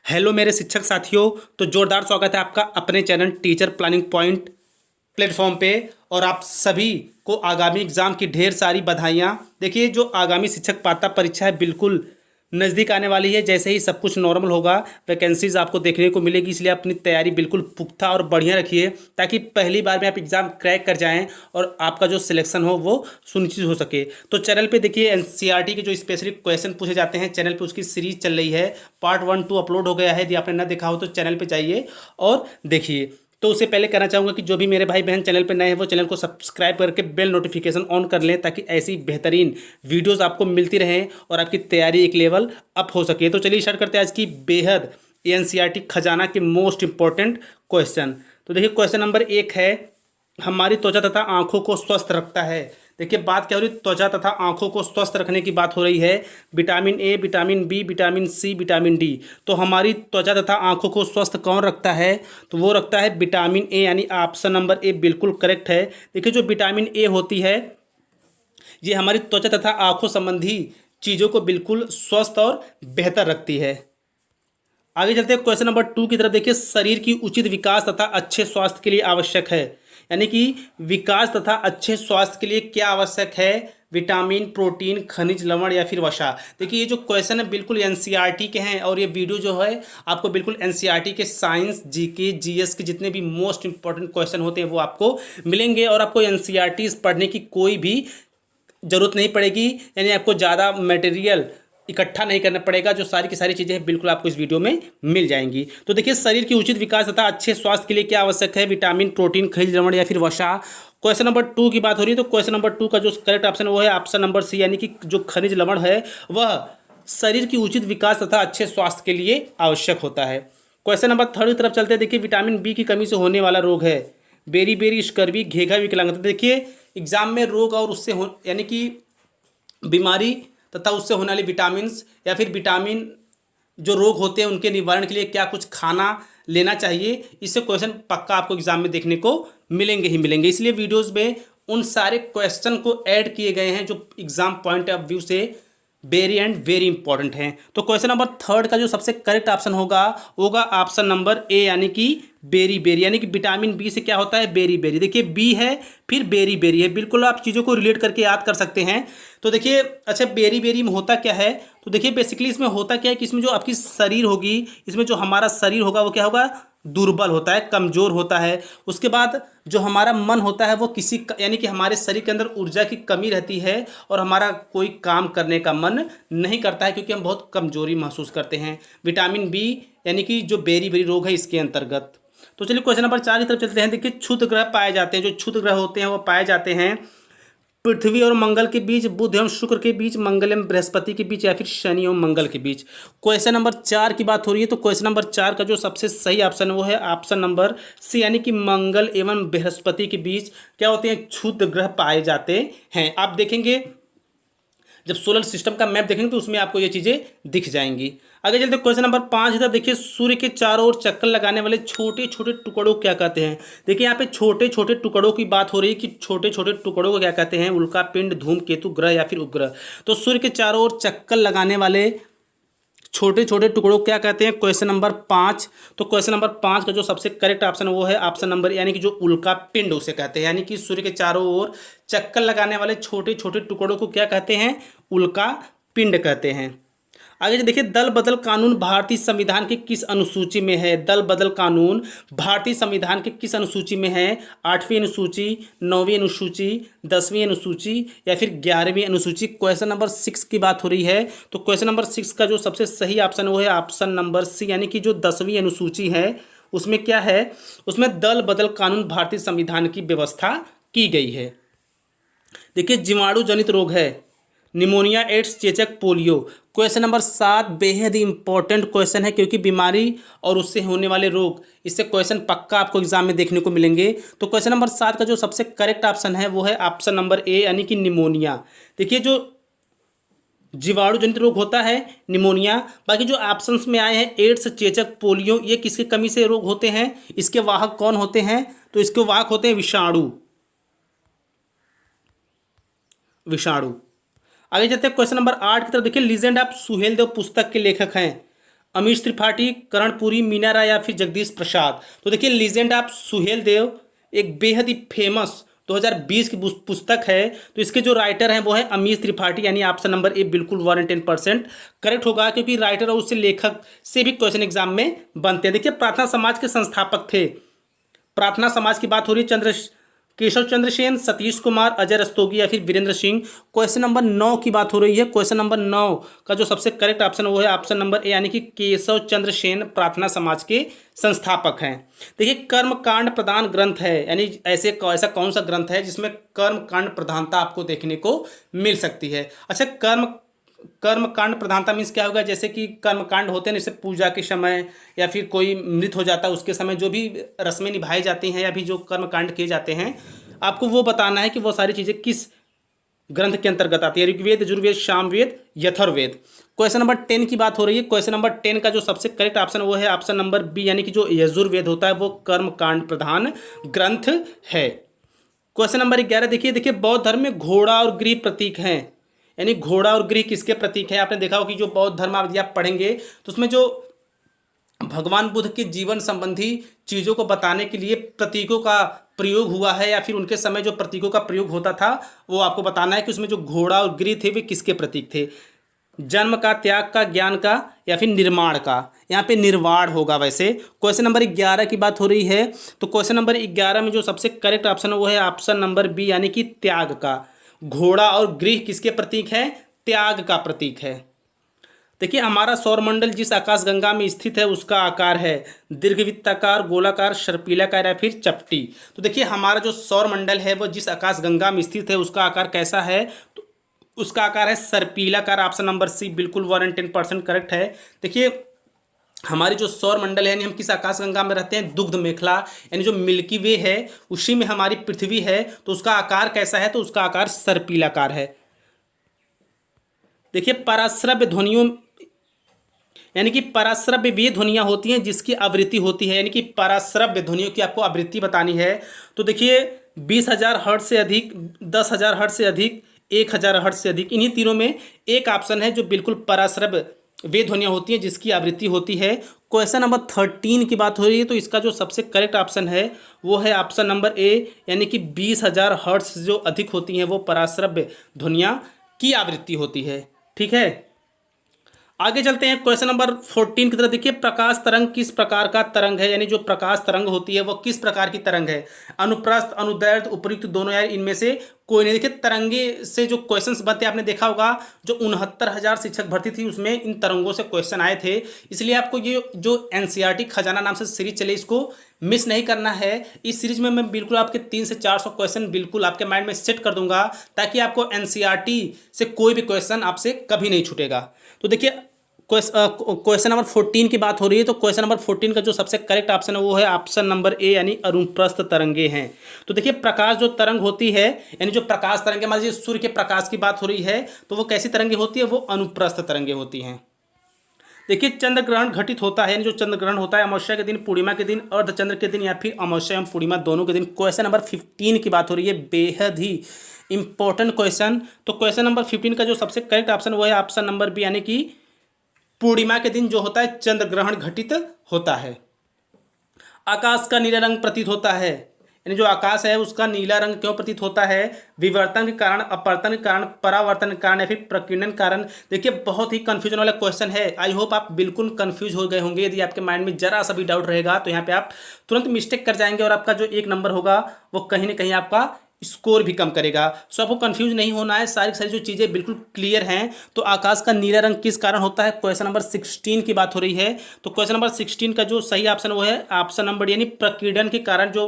Hello मेरे शिक्षक साथियों। तो जोरदार स्वागत है आपका अपने channel teacher planning point platform पे। और आप सभी को आगामी एग्ज़ाम की ढेर सारी बधाइयाँ। देखिए, जो आगामी शिक्षक पात्रता परीक्षा है बिल्कुल नज़दीक आने वाली है। जैसे ही सब कुछ नॉर्मल होगा वैकेंसीज आपको देखने को मिलेगी, इसलिए अपनी तैयारी बिल्कुल पुख्ता और बढ़िया रखिए ताकि पहली बार में आप एग्ज़ाम क्रैक कर जाएं और आपका जो सिलेक्शन हो वो सुनिश्चित हो सके। तो चैनल पे देखिए एनसीईआरटी के जो स्पेशली क्वेश्चन पूछे जाते हैं, चैनल पे उसकी सीरीज चल रही है। पार्ट 1 2 अपलोड हो गया है। यदि आपने ना देखा हो तो चैनल पे जाइए और देखिए। तो उससे पहले कहना चाहूँगा कि जो भी मेरे भाई बहन चैनल पर नए हैं वो चैनल को सब्सक्राइब करके बेल नोटिफिकेशन ऑन कर लें ताकि ऐसी बेहतरीन वीडियोस आपको मिलती रहें और आपकी तैयारी एक लेवल अप हो सके। तो चलिए स्टार्ट करते हैं आज की बेहद एनसीईआरटी खजाना के मोस्ट इंपॉर्टेंट क्वेश्चन। तो देखिए, क्वेश्चन नंबर 1 है, हमारी त्वचा तथा आंखों को स्वस्थ रखता है। देखिए, बात क्या हो रही है, त्वचा तथा आंखों को स्वस्थ रखने की बात हो रही है। Vitamin A, vitamin B, vitamin C, vitamin D. तो हमारी त्वचा तथा आंखों को स्वस्थ कौन रखता है? तो वो रखता है विटामिन ए, यानी ऑप्शन नंबर ए बिल्कुल करेक्ट है। देखिए, जो विटामिन ए होती है ये हमारी त्वचा तथा आंखों संबंधी चीज़ों को बिल्कुल स्वस्थ और बेहतर रखती है। आगे चलते हैं क्वेश्चन नंबर 2 की तरफ। देखिए, शरीर की उचित विकास तथा अच्छे स्वास्थ्य के लिए आवश्यक है। यानी कि विकास तथा अच्छे स्वास्थ्य के लिए क्या आवश्यक है? विटामिन, प्रोटीन, खनिज लवण या फिर वसा। देखिए, ये जो क्वेश्चन है बिल्कुल एनसीईआरटी के हैं और ये वीडियो जो है आपको बिल्कुल एनसीईआरटी के साइंस, जीके, जीएस के जितने भी मोस्ट इंपॉर्टेंट क्वेश्चन होते हैं वो आपको मिलेंगे और आपको एनसीईआरटी पढ़ने की कोई भी ज़रूरत नहीं पड़ेगी। यानी आपको ज़्यादा मटेरियल इकट्ठा नहीं करना पड़ेगा। जो सारी की सारी चीज़ें हैं बिल्कुल आपको इस वीडियो में मिल जाएंगी। तो देखिए, शरीर की उचित विकास तथा अच्छे स्वास्थ्य के लिए क्या आवश्यक है? विटामिन, प्रोटीन, खनिज लवण या फिर वसा। क्वेश्चन नंबर 2 की बात हो रही है तो क्वेश्चन नंबर 2 का जो करेक्ट ऑप्शन है वो है ऑप्शन नंबर सी, यानी कि जो खनिज लवण है वह शरीर की उचित विकास तथा अच्छे स्वास्थ्य के लिए आवश्यक होता है। क्वेश्चन नंबर 3 की तरफ चलते हैं। देखिए, विटामिन बी की कमी से होने वाला रोग है बेरी बेरी, स्कर्वी, घेघा, विकलांगता। देखिए, एग्जाम में रोग और उससे हो यानी कि बीमारी तथा उससे होने वाली विटामिन्स या फिर विटामिन जो रोग होते हैं उनके निवारण के लिए क्या कुछ खाना लेना चाहिए, इससे क्वेश्चन पक्का आपको एग्जाम में देखने को मिलेंगे ही मिलेंगे। इसलिए वीडियोस में उन सारे क्वेश्चन को ऐड किए गए हैं जो एग्जाम पॉइंट ऑफ व्यू से वेरी एंड वेरी इंपॉर्टेंट हैं। तो क्वेश्चन नंबर 3 का जो सबसे करेक्ट ऑप्शन होगा होगा ऑप्शन नंबर ए, यानी कि बेरी बेरी। यानी कि विटामिन बी से क्या होता है? Berry berry. देखिए, बी है फिर बेरी बेरी है, बिल्कुल आप चीज़ों को रिलेट करके याद कर सकते हैं। तो देखिए, अच्छा, बेरी बेरी में होता क्या है? तो देखिए, बेसिकली इसमें होता क्या है कि इसमें जो आपकी शरीर होगी, इसमें जो हमारा शरीर होगा वो क्या होगा? दुर्बल होता है, कमज़ोर होता है। उसके बाद जो हमारा मन होता है वो यानी कि हमारे शरीर के अंदर ऊर्जा की कमी रहती है और हमारा कोई काम करने का मन नहीं करता है क्योंकि हम बहुत कमजोरी महसूस करते हैं। विटामिन बी यानी कि जो बेरी बेरी रोग है इसके अंतर्गत। तो चलिए क्वेश्चन नंबर 4 की तरफ चलते हैं। देखिए, क्षुद्र ग्रह पाए जाते हैं, जो क्षुद्र ग्रह होते हैं वो पाए जाते हैं पृथ्वी और मंगल के बीच, बुध एवं शुक्र के बीच, मंगल एवं बृहस्पति के बीच या फिर शनि एवं मंगल के बीच। क्वेश्चन नंबर 4 की बात हो रही है तो क्वेश्चन नंबर 4 का जो सबसे सही ऑप्शन है वो है ऑप्शन नंबर सी, यानी कि मंगल एवं बृहस्पति के बीच क्या होते हैं? क्षुद्र ग्रह पाए जाते हैं। आप देखेंगे जब सोलर सिस्टम का मैप देखेंगे तो उसमें आपको ये चीज़ें दिख जाएंगी। आगे चलते क्वेश्चन नंबर 5 इधर देखिए, सूर्य के चारों ओर चक्कर लगाने वाले छोटे छोटे टुकड़ों को क्या कहते हैं? देखिए, यहाँ पे छोटे छोटे टुकड़ों की बात हो रही है कि छोटे छोटे टुकड़ों को क्या कहते हैं? उल्का पिंड, धूमकेतु, ग्रह या फिर उपग्रह। तो सूर्य के चारों ओर चक्कर लगाने वाले छोटे छोटे टुकड़ों को क्या कहते हैं? Question number 5। तो क्वेश्चन नंबर 5 का जो सबसे करेक्ट ऑप्शन है वो है ऑप्शन नंबर, यानी कि जो उल्का पिंड उसे कहते हैं। यानी कि सूर्य के चारों ओर चक्कर लगाने वाले छोटे छोटे टुकड़ों को क्या कहते हैं? उल्का पिंड कहते हैं। आगे जो देखिए, दल बदल कानून भारतीय संविधान के किस अनुसूची में है? दल बदल कानून भारतीय संविधान के किस अनुसूची में है? 8वीं अनुसूची, 9वीं अनुसूची, 10वीं अनुसूची या फिर 11वीं अनुसूची। क्वेश्चन नंबर 6 की बात हो रही है तो क्वेश्चन नंबर 6 का जो सबसे सही ऑप्शन है वो है ऑप्शन नंबर सी, यानी कि जो 10वीं अनुसूची है उसमें क्या है? उसमें दल बदल कानून भारतीय संविधान की व्यवस्था की गई है। देखिए, जीवाणु जनित रोग है निमोनिया, एड्स, चेचक, पोलियो। क्वेश्चन नंबर 7 बेहद ही इंपॉर्टेंट क्वेश्चन है क्योंकि बीमारी और उससे होने वाले रोग, इससे क्वेश्चन पक्का आपको एग्जाम में देखने को मिलेंगे। तो क्वेश्चन नंबर 7 का जो सबसे करेक्ट ऑप्शन है वो है ऑप्शन नंबर ए, यानी कि निमोनिया। देखिए, जो जीवाणु जनित रोग होता है निमोनिया। बाकी जो ऑप्शंस में आए हैं एड्स, चेचक, पोलियो, ये किसकी कमी से रोग होते हैं? इसके वाहक कौन होते हैं? तो इसके वाहक होते हैं विषाणु। विषाणु। आगे चलते हैं क्वेश्चन नंबर 8 की तरफ। देखिए, लीजेंड ऑफ सुहेलदेव पुस्तक के लेखक हैं अमीश त्रिपाठी, कर्णपुरी, मीना राय या फिर जगदीश प्रसाद। तो देखिए लीजेंड ऑफ सुहेल देव एक बेहद ही फेमस 2020 की पुस्तक है। तो इसके जो राइटर हैं वो है अमीश त्रिपाठी, यानी ऑप्शन नंबर ए बिल्कुल 110% करेक्ट होगा, क्योंकि राइटर और उससे लेखक से भी क्वेश्चन एग्जाम में बनते हैं। देखिए प्रार्थना समाज के संस्थापक थे, प्रार्थना समाज की बात हो रही है, केशव चंद्र सेन, सतीश कुमार, अजय रस्तोगी या फिर वीरेंद्र सिंह। क्वेश्चन नंबर 9 की बात हो रही है। क्वेश्चन नंबर 9 का जो सबसे करेक्ट ऑप्शन वो है ऑप्शन नंबर ए, यानी कि केशव चंद्र सेन प्रार्थना समाज के संस्थापक हैं। देखिए कर्म कांड प्रधान ग्रंथ है, यानी ऐसा कौन सा ग्रंथ है जिसमें कर्म कांड प्रधानता आपको देखने को मिल सकती है। अच्छा, कर्म कांड प्रधानता मीन्स क्या होगा, जैसे कि कर्म कांड होते हैं जैसे पूजा के समय या फिर कोई मृत हो जाता है उसके समय जो भी रस्में निभाई जाती हैं या भी जो कर्म कांड किए जाते हैं, आपको वो बताना है कि वो सारी चीज़ें किस ग्रंथ के अंतर्गत आती है। ऋग्वेद, यजुर्वेद, सामवेद, अथर्ववेद। क्वेश्चन नंबर 10 की बात हो रही है। क्वेश्चन नंबर 10 का जो सबसे करेक्ट ऑप्शन वो है ऑप्शन नंबर बी, यानी कि जो यजुर्वेद होता है वो कर्म कांड प्रधान ग्रंथ है। क्वेश्चन नंबर 11 देखिए बौद्ध धर्म में घोड़ा और गृह प्रतीक हैं, यानी घोड़ा और गृह किसके प्रतीक है। आपने देखा हो कि जो बौद्ध धर्म आप पढ़ेंगे तो उसमें जो भगवान बुद्ध के जीवन संबंधी चीज़ों को बताने के लिए प्रतीकों का प्रयोग हुआ है, या फिर उनके समय जो प्रतीकों का प्रयोग होता था वो आपको बताना है कि उसमें जो घोड़ा और गृह थे वे किसके प्रतीक थे। जन्म का, त्याग का, ज्ञान का या फिर निर्माण का। यहाँ पे निर्वाण होगा। वैसे क्वेश्चन नंबर 11 की बात हो रही है, तो क्वेश्चन नंबर 11 में जो सबसे करेक्ट ऑप्शन है वो है ऑप्शन नंबर बी, यानी कि त्याग का। घोड़ा और गृह किसके प्रतीक है, त्याग का प्रतीक है। देखिए हमारा सौरमंडल जिस आकाशगंगा में स्थित है उसका आकार है दीर्घवृत्ताकार, गोलाकार, सर्पिलाकार या फिर चपटी। तो देखिए हमारा जो सौरमंडल है वो जिस आकाशगंगा में स्थित है उसका आकार कैसा है, तो उसका आकार है सर्पिलाकार। ऑप्शन नंबर सी बिल्कुल 110% करेक्ट है। देखिए हमारी जो सौरमंडल है, यानी हम किस आकाशगंगा में रहते हैं, दुग्ध मेखला, यानी जो मिल्की वे है उसी में हमारी पृथ्वी है, तो उसका आकार कैसा है, तो उसका आकार सर्पिलाकार है। देखिए पराश्रव्य ध्वनियों, यानी कि पराश्रव्य वे ध्वनियाँ होती हैं जिसकी आवृत्ति होती है, यानी कि पराश्रव्य ध्वनियों की आपको आवृत्ति बतानी है। तो देखिए 20,000 हर्ट्ज से अधिक, 10,000 हर्ट्ज से अधिक, 1,000 हर्ट्ज से अधिक, इन्हीं तीनों में एक ऑप्शन है जो बिल्कुल पराश्रव्य वे ध्वनियाँ होती हैं जिसकी आवृत्ति होती है। क्वेश्चन नंबर 13 की बात हो रही है, तो इसका जो सबसे करेक्ट ऑप्शन है वो है ऑप्शन नंबर ए, यानी कि 20,000 हर्ट्ज जो अधिक होती हैं वो पराश्रव्य ध्वनियाँ की आवृत्ति होती है। ठीक है, आगे चलते हैं क्वेश्चन नंबर 14 की तरफ। देखिए प्रकाश तरंग किस प्रकार का तरंग है, यानी जो प्रकाश तरंग होती है वो किस प्रकार की तरंग है, अनुप्रस्थ, अनुदैर्ध्य, उपयुक्त, दोनों, यार इनमें से कोई नहीं। देखिए तरंगे से जो क्वेश्चंस बनते हैं आपने देखा होगा, जो 69,000 शिक्षक भर्ती थी उसमें इन तरंगों से क्वेश्चन आए थे, इसलिए आपको ये जो एनसीईआरटी खजाना नाम से सीरीज चले इसको मिस नहीं करना है। इस सीरीज में मैं बिल्कुल आपके 300 से 400 क्वेश्चन बिल्कुल आपके माइंड में सेट कर दूंगा, ताकि आपको एनसीईआरटी से कोई भी क्वेश्चन आपसे कभी नहीं छूटेगा। तो देखिए क्वेश्चन नंबर 14 की बात हो रही है, तो क्वेश्चन नंबर 14 का जो सबसे करेक्ट ऑप्शन है वो है ऑप्शन नंबर ए, यानी अनुप्रस्थ तरंगे हैं। तो देखिए प्रकाश जो तरंग होती है, यानी जो प्रकाश तरंगे, मान लीजिए सूर्य के प्रकाश की बात हो रही है तो वो कैसी तरंगे होती है, वो अनुप्रस्थ तरंगे होती हैं। देखिए चंद्र ग्रहण घटित होता है, यानी जो चंद्र ग्रहण होता है अमावस्या के दिन, पूर्णिमा के दिन, अर्धचंद्र के दिन या फिर अमावस्या एवं पूर्णिमा दोनों के दिन। क्वेश्चन नंबर 15 की बात हो रही है, बेहद ही इंपॉर्टेंट क्वेश्चन। तो क्वेश्चन नंबर 15 का जो सबसे करेक्ट ऑप्शन वो है ऑप्शन नंबर बी, यानी कि पूर्णिमा के दिन जो होता है चंद्र ग्रहण घटित होता है। आकाश का नीला रंग प्रतीत होता है, यानी जो आकाश है उसका नीला रंग क्यों प्रतीत होता है, विवर्तन के कारण, अपवर्तन के कारण, परावर्तन के कारण या फिर प्रकीर्णन कारण। देखिए बहुत ही कंफ्यूजन वाला क्वेश्चन है, आई होप आप बिल्कुल कंफ्यूज हो गए होंगे। यदि आपके माइंड में जरा सा भी डाउट रहेगा तो यहाँ पे आप तुरंत मिस्टेक कर जाएंगे और आपका जो 1 नंबर होगा वो कहीं ना कहीं आपका स्कोर भी कम करेगा। सो आपको कंफ्यूज नहीं होना है, सारी सारी जो चीज़ें बिल्कुल क्लियर हैं। तो आकाश का नीला रंग किस कारण होता है, क्वेश्चन नंबर 16 की बात हो रही है। तो क्वेश्चन नंबर 16 का जो सही ऑप्शन वो है ऑप्शन नंबर, यानी प्रकीर्णन के कारण जो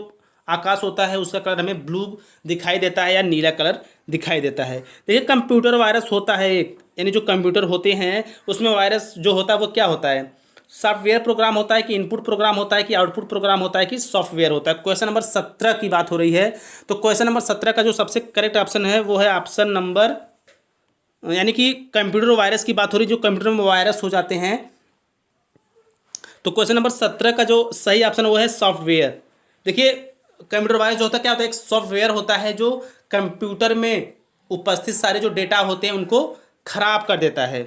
आकाश होता है उसका कलर हमें ब्लू दिखाई देता है या नीला कलर दिखाई देता है। देखिए कंप्यूटर वायरस होता है एक, यानी जो कंप्यूटर होते हैं उसमें वायरस जो होता है वो क्या होता है, सॉफ्टवेयर प्रोग्राम होता है कि इनपुट प्रोग्राम होता है कि आउटपुट प्रोग्राम होता है कि सॉफ्टवेयर होता है। क्वेश्चन नंबर 17 की बात हो रही है, तो क्वेश्चन नंबर 17 का जो सबसे करेक्ट ऑप्शन है वो है ऑप्शन नंबर, यानी कि कंप्यूटर वायरस की बात हो रही है, जो कंप्यूटर में वायरस हो जाते हैं। तो क्वेश्चन नंबर 17 का जो सही ऑप्शन वो है सॉफ्टवेयर। देखिए कंप्यूटर वायरस जो होता है क्या होता है, एक सॉफ्टवेयर होता है जो कंप्यूटर में उपस्थित सारे जो डेटा होते हैं उनको खराब कर देता है।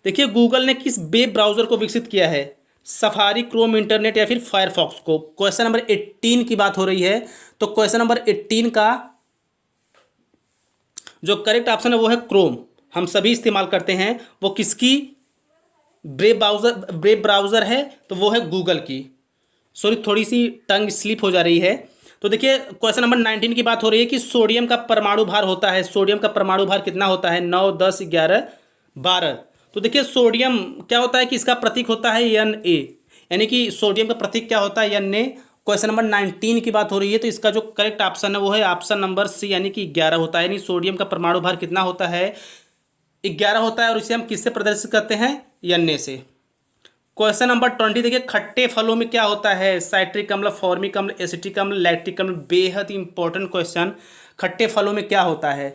देखिए गूगल ने किस वेब ब्राउज़र को विकसित किया है, सफारी, क्रोम, इंटरनेट या फिर फायरफॉक्स को। क्वेश्चन नंबर 18 की बात हो रही है, तो क्वेश्चन नंबर 18 का जो करेक्ट ऑप्शन है वो है क्रोम। हम सभी इस्तेमाल करते हैं, वो किसकी वेब ब्राउज़र है, तो वो है गूगल की। सॉरी, थोड़ी सी टंग स्लिप हो जा रही है। तो देखिए क्वेश्चन नंबर 19 की बात हो रही है कि सोडियम का परमाणु भार होता है, सोडियम का परमाणु भार कितना होता है, 9, 10, 11, 12। तो देखिए सोडियम क्या होता है कि इसका प्रतीक होता है Na, यानी कि सोडियम का प्रतीक क्या होता है, Na। क्वेश्चन नंबर 19 की बात हो रही है, तो इसका जो करेक्ट ऑप्शन है वो है ऑप्शन नंबर सी, यानी कि 11 होता है। यानी सोडियम का परमाणु भार कितना होता है, 11 होता है, और इसे हम किससे प्रदर्शित करते हैं, Na से। क्वेश्चन नंबर 20 देखिए, खट्टे फलों में क्या होता है, साइट्रिक अम्ल, फॉर्मिक अम्ल, एसिटिक अम्ल, लैक्टिक अम्ल। बेहद इंपॉर्टेंट क्वेश्चन, खट्टे फलों में क्या होता है।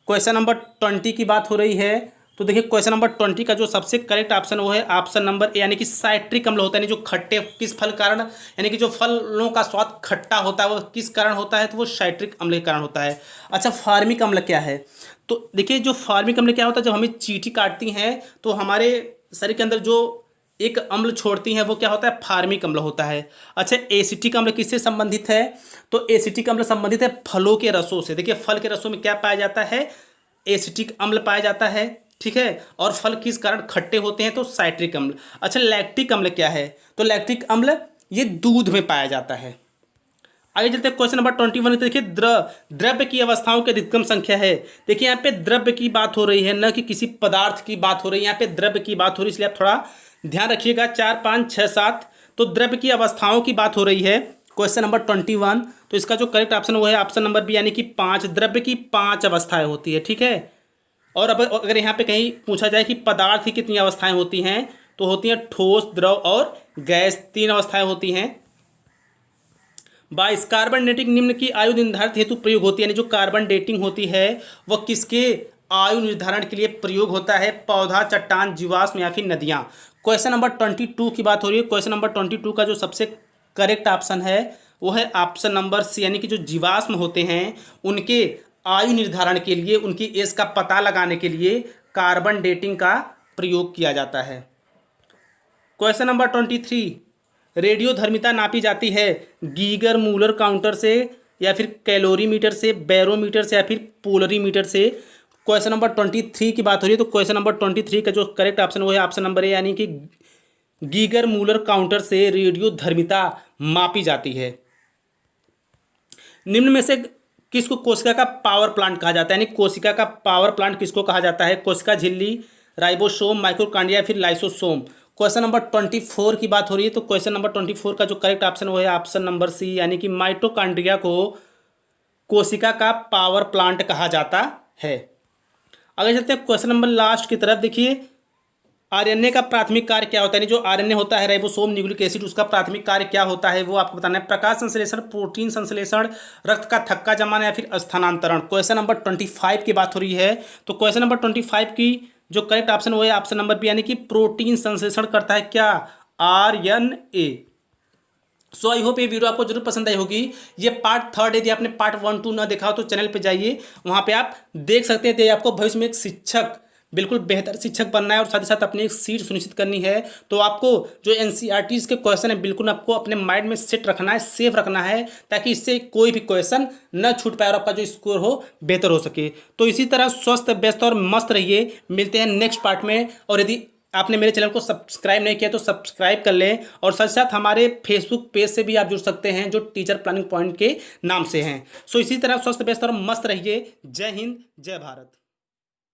क्वेश्चन नंबर 20 की बात हो रही है, तो देखिए क्वेश्चन नंबर 20 का जो सबसे करेक्ट ऑप्शन वो है ऑप्शन नंबर ए, यानी कि साइट्रिक अम्ल होता है। यानी जो खट्टे किस फल कारण, यानी कि जो फलों का स्वाद खट्टा होता है वो किस कारण होता है, तो वो साइट्रिक अम्ल के कारण होता है। अच्छा, फार्मिक अम्ल क्या है, तो देखिए जो फार्मिक अम्ल क्या होता है, जब हमें चींटी काटती हैं तो हमारे शरीर के अंदर जो एक अम्ल छोड़ती हैं वो क्या होता है, फार्मिक अम्ल होता है। अच्छा, एसिटिक अम्ल किससे संबंधित है, तो एसिटिक अम्ल संबंधित है फलों के रसों से। देखिए फल के रसों में क्या पाया जाता है, एसिटिक अम्ल पाया जाता है, ठीक है। और फल किस कारण खट्टे होते हैं, तो साइट्रिक अम्ल। अच्छा, लैक्टिक अम्ल क्या है, तो लैक्टिक अम्ल ये दूध में पाया जाता है। आगे चलते हैं क्वेश्चन नंबर 21। देखिए द्रव्य की अवस्थाओं की अधिकतम संख्या है। देखिए यहाँ पे द्रव्य की बात हो रही है, न कि किसी पदार्थ की बात हो रही है, यहाँ पे द्रव्य की बात हो रही है, इसलिए आप थोड़ा ध्यान रखिएगा। 4, 5, 6, 7, तो द्रव्य की अवस्थाओं की बात हो रही है क्वेश्चन नंबर 21। तो इसका जो करेक्ट ऑप्शन वो है ऑप्शन नंबर बी, यानी कि 5। द्रव्य की 5 अवस्थाएं होती है, ठीक है। और अब अगर यहाँ पे कहीं पूछा जाए कि पदार्थ की कितनी अवस्थाएं होती हैं, तो होती हैं ठोस, द्रव और गैस, 3 अवस्थाएं होती हैं। 22 कार्बन डेटिंग निम्न की आयु निर्धारित हेतु प्रयोग होती है। यानी जो कार्बन डेटिंग होती है वह किसके आयु निर्धारण के लिए प्रयोग होता है, पौधा, चट्टान, जीवाश्म या फिर नदियाँ। क्वेश्चन नंबर 22 की बात हो रही है। क्वेश्चन नंबर 22 का जो सबसे करेक्ट ऑप्शन है वो है ऑप्शन नंबर सी, यानी कि जो जीवाश्म होते हैं उनके आयु निर्धारण के लिए, उनकी एज का पता लगाने के लिए कार्बन डेटिंग का प्रयोग किया जाता है। क्वेश्चन नंबर 23, रेडियोधर्मिता नापी जाती है गीगर मूलर काउंटर से या फिर कैलोरीमीटर से, बैरोमीटर से या फिर पोलरीमीटर से। क्वेश्चन नंबर 23 की बात हो रही है, तो क्वेश्चन नंबर 23 का जो करेक्ट ऑप्शन वो है ऑप्शन नंबर ए, यानी कि गीगर मूलर काउंटर से रेडियोधर्मिता मापी जाती है। निम्न में से किसको कोशिका का पावर प्लांट कहा जाता है, यानी कोशिका का पावर प्लांट किसको कहा जाता है, कोशिका झिल्ली, राइबोसोम, माइक्रोकांड्रिया या फिर लाइसोसोम। क्वेश्चन नंबर 24 की बात हो रही है, तो क्वेश्चन नंबर 24 का जो करेक्ट ऑप्शन वो है ऑप्शन नंबर सी, यानी कि माइटोकांड्रिया को कोशिका का पावर प्लांट कहा जाता है। आगे चलते हैं क्वेश्चन नंबर लास्ट की तरफ। देखिए आरएनए का प्राथमिक कार्य क्या होता है, जो आरएनए होता है राइबोसोम न्यूक्लिक एसिड, उसका प्राथमिक कार्य क्या होता है वो आपको बताना है। प्रकाश संश्लेषण, प्रोटीन संश्लेषण, रक्त का थक्का जमाना या फिर स्थानांतरण। क्वेश्चन नंबर 25 की बात हो रही है, तो क्वेश्चन नंबर 25 की जो करेक्ट ऑप्शन वो है ऑप्शन नंबर बी, यानी कि प्रोटीन संश्लेषण करता है क्या, आरएनए। सो आई होप ये वीडियो आपको जरूर पसंद आई होगी। ये पार्ट 3 यदि आपने पार्ट 1, 2 ना देखा हो तो चैनल पे जाइए, वहाँ पे आप देख सकते हैं। तो आपको भविष्य में एक शिक्षक, बिल्कुल बेहतर शिक्षक बनना है और साथ ही साथ अपनी एक सीट सुनिश्चित करनी है, तो आपको जो एनसीईआरटी के क्वेश्चन है बिल्कुल आपको अपने माइंड में सेट रखना है, सेफ रखना है, ताकि इससे कोई भी क्वेश्चन न छूट पाए और आपका जो स्कोर हो बेहतर हो सके। तो इसी तरह स्वस्थ, व्यस्त और मस्त रहिए। मिलते हैं नेक्स्ट पार्ट में। और यदि आपने मेरे चैनल को सब्सक्राइब नहीं किया तो सब्सक्राइब कर लें, और साथ साथ हमारे फेसबुक पेज से भी आप जुड़ सकते हैं जो टीचर प्लानिंग पॉइंट के नाम से हैं। सो इसी तरह स्वस्थ, व्यस्त और मस्त रहिए। जय हिंद, जय भारत।